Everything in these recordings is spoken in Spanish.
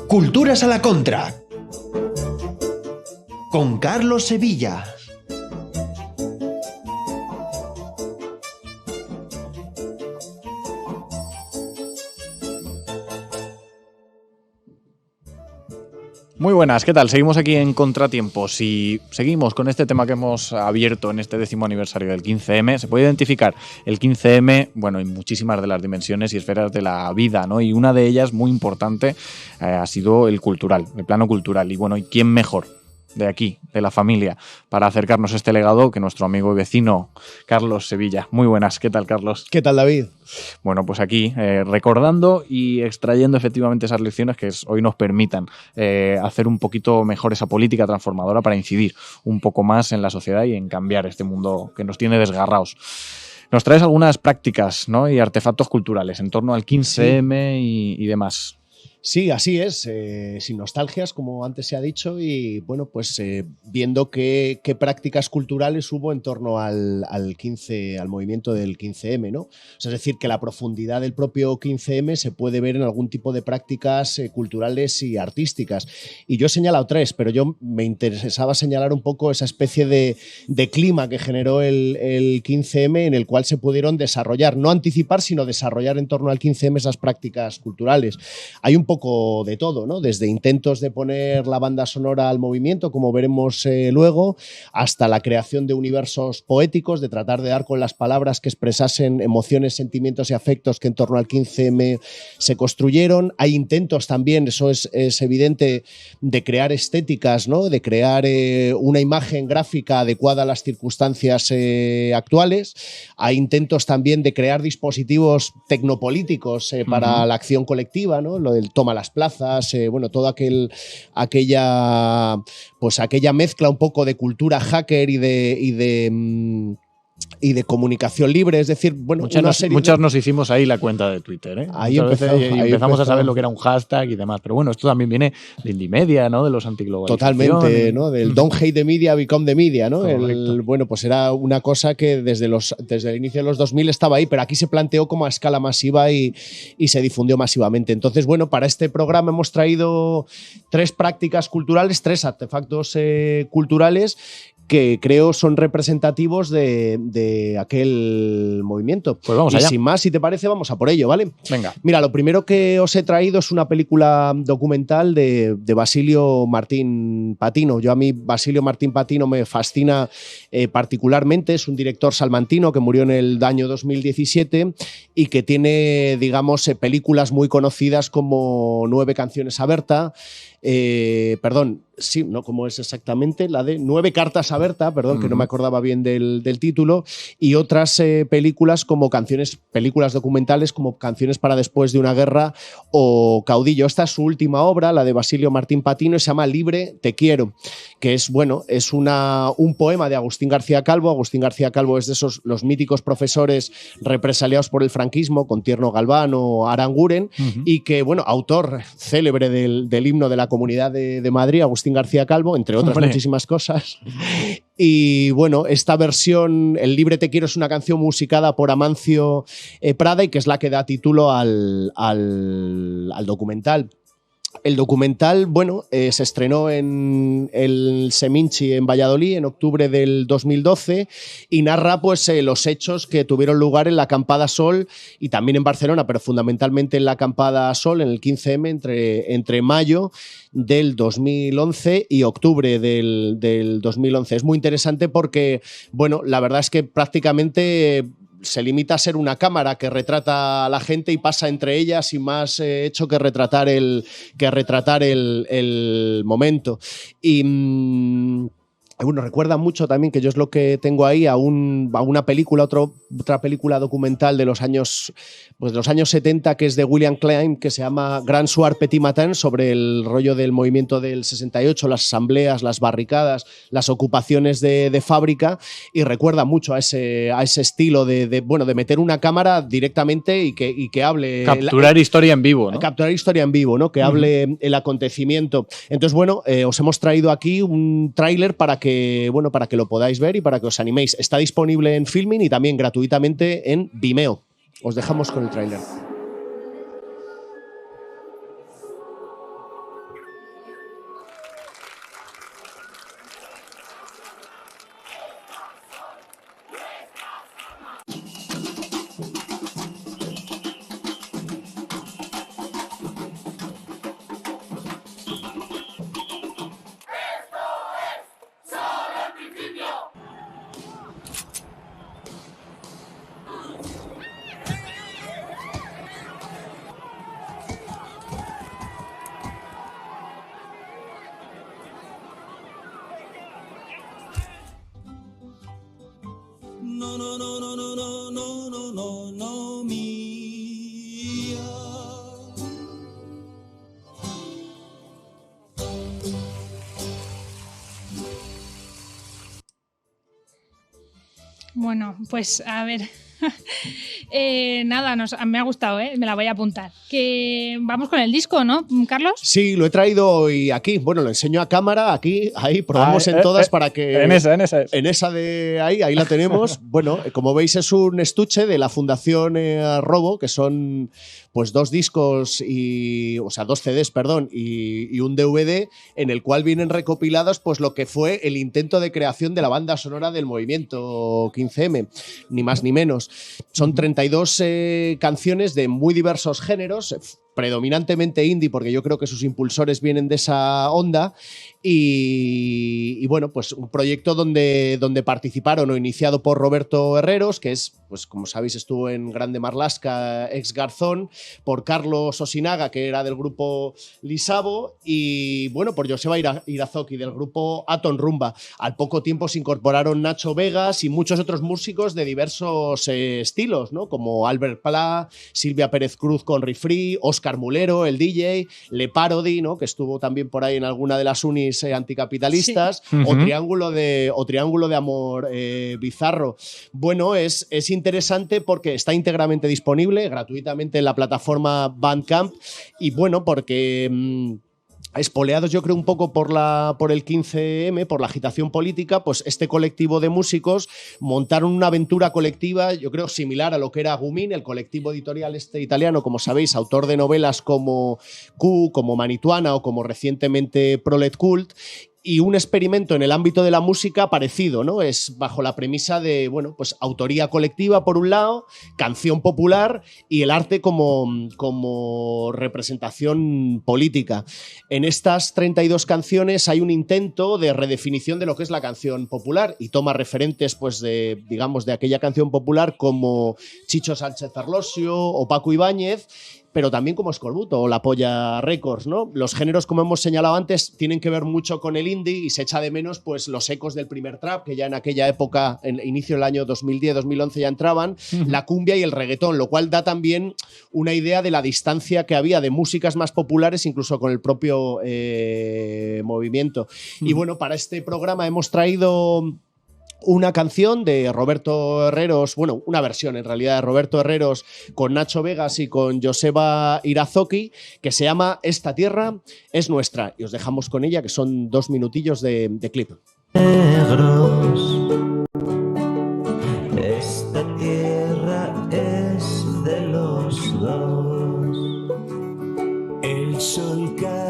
Culturas a la contra, con Carlos Sevilla. Muy buenas, ¿qué tal? Seguimos aquí en Contratiempos y seguimos con este tema que hemos abierto en este 10º aniversario del 15M. Se puede identificar el 15M, bueno, en muchísimas de las dimensiones y esferas de la vida, ¿no? Y una de ellas, muy importante, ha sido el cultural, el plano cultural. Y bueno, ¿y quién mejor de aquí, de la familia, para acercarnos a este legado que nuestro amigo y vecino Carlos Sevilla? Muy buenas, ¿qué tal, Carlos? ¿Qué tal, David? Bueno, pues aquí recordando y extrayendo efectivamente esas lecciones que hoy nos permitan hacer un poquito mejor esa política transformadora para incidir un poco más en la sociedad y en cambiar este mundo que nos tiene desgarrados. Nos traes algunas prácticas, ¿no?, y artefactos culturales en torno al 15M y demás. Sí, así es, sin nostalgias, como antes se ha dicho, y bueno, pues viendo qué prácticas culturales hubo en torno al movimiento del 15M, ¿no? O sea, es decir, que la profundidad del propio 15M se puede ver en algún tipo de prácticas culturales y artísticas. Y yo he señalado tres, pero yo me interesaba señalar un poco esa especie de clima que generó el 15M, en el cual se pudieron desarrollar, no anticipar, sino desarrollar en torno al 15M esas prácticas culturales. Hay un poco de todo, ¿no? Desde intentos de poner la banda sonora al movimiento, como veremos luego, hasta la creación de universos poéticos, de tratar de dar con las palabras que expresasen emociones, sentimientos y afectos que en torno al 15M se construyeron. Hay intentos también, eso es evidente, de crear estéticas, ¿no? De crear una imagen gráfica adecuada a las circunstancias actuales. Hay intentos también de crear dispositivos tecnopolíticos para la acción colectiva, ¿no? Lo del toma las plazas, bueno, toda aquella mezcla un poco de cultura hacker y de comunicación libre, es decir, bueno, muchas nos hicimos ahí la cuenta de Twitter, ¿eh? Ahí empezamos a saber lo que era un hashtag y demás, pero bueno, esto también viene de Indie Media, ¿no? De los antiglobalización. Totalmente, ¿no? Del don't hate the media, become the media, ¿no? Bueno, pues era una cosa que desde el inicio de los 2000 estaba ahí, pero aquí se planteó como a escala masiva y se difundió masivamente. Entonces, bueno, para este programa hemos traído tres prácticas culturales, tres artefactos culturales que creo son representativos de aquel movimiento. Pues vamos allá. Y sin más, si te parece, vamos a por ello, ¿vale? Venga. Mira, lo primero que os he traído es una película documental de Basilio Martín Patino. A mí Basilio Martín Patino me fascina particularmente. Es un director salmantino que murió en el año 2017 y que tiene, digamos, películas muy conocidas como 9 canciones a Berta, sí, no, ¿cómo es exactamente? La de 9 cartas a Berta, perdón, que no me acordaba bien del título, y otras películas como películas documentales como Canciones para después de una guerra o Caudillo. Esta es su última obra, la de Basilio Martín Patino, y se llama Libre, te quiero, que es, bueno, es un poema de Agustín García Calvo. Agustín García Calvo es de los míticos profesores represaliados por el franquismo, con Tierno Galván o Aranguren, y que, bueno, autor célebre del himno de la Comunidad de Madrid, Agustín García Calvo, entre otras muchísimas cosas. Y bueno, esta versión, El Libre te quiero, es una canción musicada por Amancio Prada y que es la que da título al documental. El documental, bueno, se estrenó en el Seminci en Valladolid en octubre del 2012 y narra pues los hechos que tuvieron lugar en la Acampada Sol y también en Barcelona, pero fundamentalmente en la Acampada Sol, en el 15M, entre mayo del 2011 y octubre del 2011. Es muy interesante porque, bueno, la verdad es que prácticamente se limita a ser una cámara que retrata a la gente y pasa entre ellas sin más hecho que retratar el momento. Y bueno, recuerda mucho también, que yo es lo que tengo ahí, a una película, otra película documental de los años 70, que es de William Klein, que se llama Grand Soir Petit Matin, sobre el rollo del movimiento del 68, las asambleas, las barricadas, las ocupaciones de fábrica, y recuerda mucho a ese estilo de meter una cámara directamente y que hable. Capturar historia en vivo, ¿no? Capturar historia en vivo, ¿no? Que hable el acontecimiento. Entonces, bueno, os hemos traído aquí un tráiler para que lo podáis ver y para que os animéis. Está disponible en Filmin y también gratuitamente en Vimeo. Os dejamos con el tráiler. Bueno, pues a ver. Nada, me ha gustado, me la voy a apuntar. Que vamos con el disco, ¿no, Carlos? Sí, lo he traído hoy aquí. Bueno, lo enseño a cámara, aquí, ahí, probamos en todas para que… En esa es. En esa de ahí la tenemos. Bueno, como veis es un estuche de la Fundación Robo, que son pues 2 discos, o sea, 2 CDs, perdón, y un DVD en el cual vienen recopilados pues lo que fue el intento de creación de la banda sonora del movimiento 15M, ni más ni menos. Son 32 canciones de muy diversos géneros, predominantemente indie, porque yo creo que sus impulsores vienen de esa onda. Y bueno, pues un proyecto donde participaron o iniciado por Roberto Herreros, que es, pues como sabéis, estuvo en Grande Marlaska, ex Garzón, por Carlos Osinaga, que era del grupo Lisabo, y bueno, por Joseba Irazoki, del grupo Aton Rumba. Al poco tiempo se incorporaron Nacho Vegas y muchos otros músicos de diversos estilos, ¿no? Como Albert Pla, Silvia Pérez Cruz con Rifree, Óscar Mulero, el DJ, Le Parody, ¿no? Que estuvo también por ahí en alguna de las unis anticapitalistas, sí. O Triángulo de Amor Bizarro. Bueno, es interesante porque está íntegramente disponible gratuitamente en la plataforma Bandcamp y bueno, porque… espoleados yo creo un poco por el 15M, por la agitación política, pues este colectivo de músicos montaron una aventura colectiva, yo creo similar a lo que era Gumín, el colectivo editorial italiano, como sabéis, autor de novelas como Q, como Manituana o como recientemente Prolet Cult, y un experimento en el ámbito de la música parecido, ¿no? Es bajo la premisa de, bueno, pues autoría colectiva por un lado, canción popular y el arte como representación política. En estas 32 canciones hay un intento de redefinición de lo que es la canción popular y toma referentes, pues, de aquella canción popular como Chicho Sánchez Arlosio o Paco Ibáñez, pero también como Escorbuto o La Polla Records, ¿no? Los géneros, como hemos señalado antes, tienen que ver mucho con el indie y se echa de menos pues, los ecos del primer trap, que ya en aquella época, en inicio del año 2010-2011 ya entraban, la cumbia y el reggaetón, lo cual da también una idea de la distancia que había de músicas más populares, incluso con el propio movimiento. Y bueno, para este programa hemos traído una canción de Roberto Herreros, bueno, una versión en realidad de Roberto Herreros con Nacho Vegas y con Joseba Irazoki, que se llama Esta tierra es nuestra. Y os dejamos con ella, que son 2 minutillos de clip. Negros, esta tierra es de los dos. El sol caía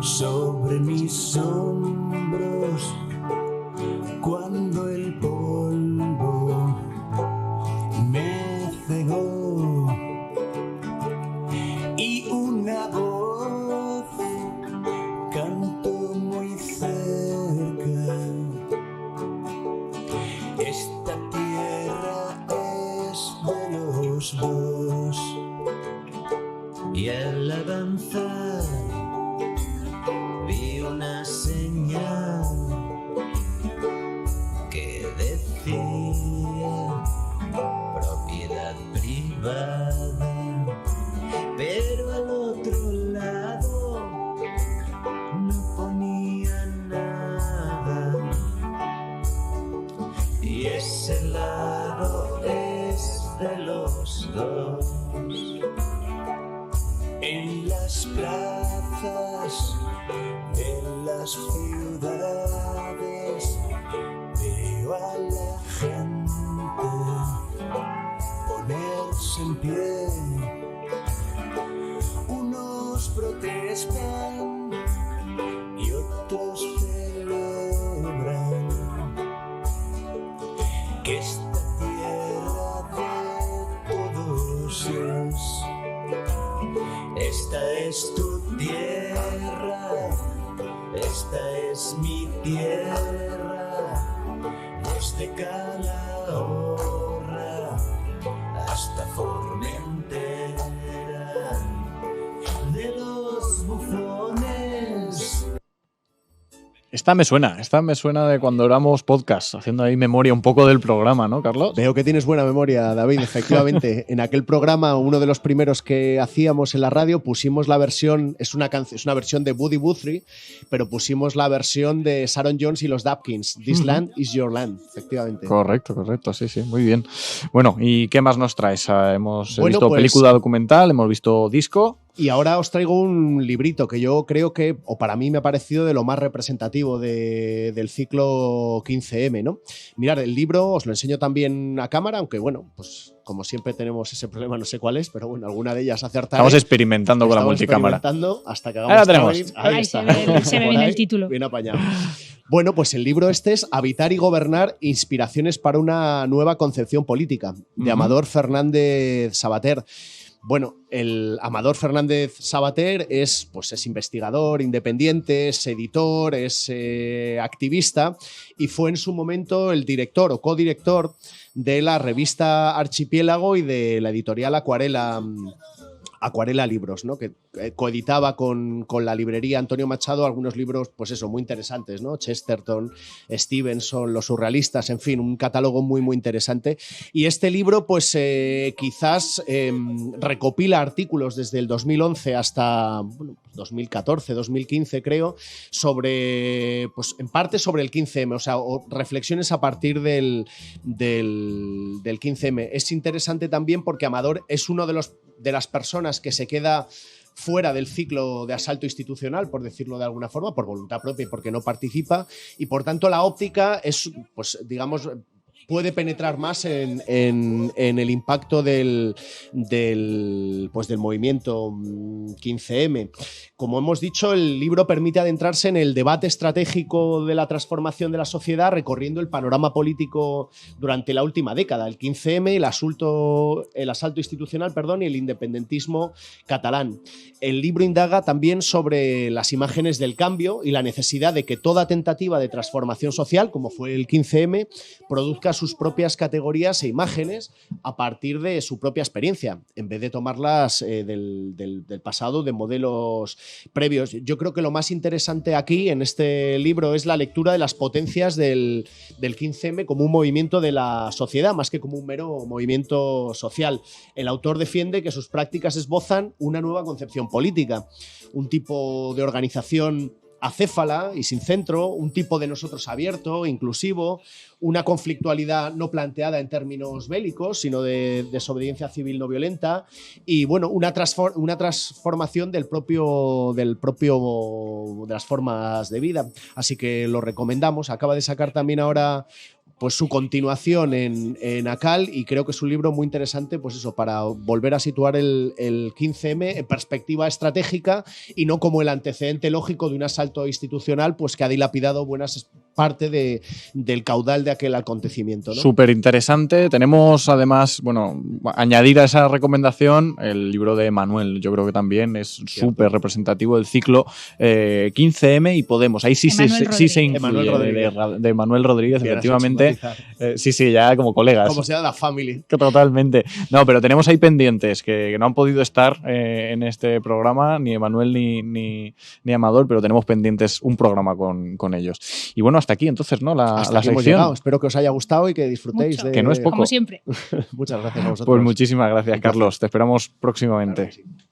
sobre mis hombros cuando el polvo me cegó y una voz cantó muy cerca. Esta tierra es de los dos. Y al avanzar vi una señal que decía propiedad privada, pero al otro lado no ponía nada, y ese lado es de los dos. En las plazas de las ciudades veo a la gente ponerse en pie. Unos protestan y otros celebran que esta tierra de todos es. Esta es tu tierra, esta es mi tierra, desde Calahorra hasta Formentera, de los bufones Esta me suena de cuando éramos podcast, haciendo ahí memoria un poco del programa, ¿no, Carlos? Veo que tienes buena memoria, David. Efectivamente, en aquel programa, uno de los primeros que hacíamos en la radio, pusimos la versión, es una versión de Woody Guthrie, pero pusimos la versión de Sharon Jones y los Dapkins, This Land is Your Land, efectivamente. Correcto, sí, muy bien. Bueno, ¿y qué más nos traes? Hemos visto pues, película documental, hemos visto disco. Y ahora os traigo un librito que yo creo que, o para mí me ha parecido de lo más representativo del ciclo 15M, ¿no? Mirad, el libro os lo enseño también a cámara, aunque bueno, pues como siempre tenemos ese problema, no sé cuál es, pero bueno, alguna de ellas acertaré. Estamos experimentando con la multicámara. Experimentando hasta que Ahí la tenemos. Ahí está. se ve bien el título. Bien apañado. Bueno, pues el libro este es Habitar y Gobernar, inspiraciones para una nueva concepción política, de Amador Fernández Sabater. Bueno, el Amador Fernández Sabater es investigador independiente, es editor, es activista y fue en su momento el director o codirector de la revista Archipiélago y de la editorial Acuarela Libros, ¿no? Que coeditaba con la librería Antonio Machado algunos libros, pues eso, muy interesantes, ¿no? Chesterton, Stevenson, los surrealistas, en fin, un catálogo muy, muy interesante. Y este libro, pues quizás recopila artículos desde el 2011 hasta 2014, 2015, creo, sobre, pues en parte sobre el 15M, o sea, reflexiones a partir del 15M. Es interesante también porque Amador es uno de las personas que se queda fuera del ciclo de asalto institucional, por decirlo de alguna forma, por voluntad propia y porque no participa, y por tanto la óptica es, pues digamos, puede penetrar más en el impacto del movimiento 15M. Como hemos dicho, el libro permite adentrarse en el debate estratégico de la transformación de la sociedad, recorriendo el panorama político durante la última década, el 15M, el asalto institucional, y el independentismo catalán. El libro indaga también sobre las imágenes del cambio y la necesidad de que toda tentativa de transformación social, como fue el 15M, produzca sus propias categorías e imágenes a partir de su propia experiencia, en vez de tomarlas del pasado, de modelos previos. Yo creo que lo más interesante aquí, en este libro, es la lectura de las potencias del 15M como un movimiento de la sociedad, más que como un mero movimiento social. El autor defiende que sus prácticas esbozan una nueva concepción política, un tipo de organización acéfala y sin centro, un tipo de nosotros abierto, inclusivo, una conflictualidad no planteada en términos bélicos, sino de desobediencia civil no violenta y, bueno, una transformación de las formas de vida. Así que lo recomendamos. Acaba de sacar también ahora pues su continuación en ACAL y creo que es un libro muy interesante, pues eso, para volver a situar el 15M en perspectiva estratégica y no como el antecedente lógico de un asalto institucional pues que ha dilapidado buenas parte del caudal de aquel acontecimiento, ¿no? Súper interesante. Tenemos además, bueno, añadir a esa recomendación el libro de Manuel. Yo creo que también es súper representativo del ciclo 15M y Podemos. Ahí sí se incluye de Manuel Rodríguez, efectivamente. Sí, ya como colegas. Como sea la family. Totalmente. No, pero tenemos ahí pendientes que no han podido estar en este programa, ni Manuel ni Amador, pero tenemos pendientes un programa con ellos. Y bueno, hasta aquí entonces, ¿no? La sección. Espero que os haya gustado y que disfrutéis. Mucho. Que no es poco. Como siempre. Muchas gracias a vosotros. Pues muchísimas gracias, Carlos. Te esperamos próximamente. Claro que sí.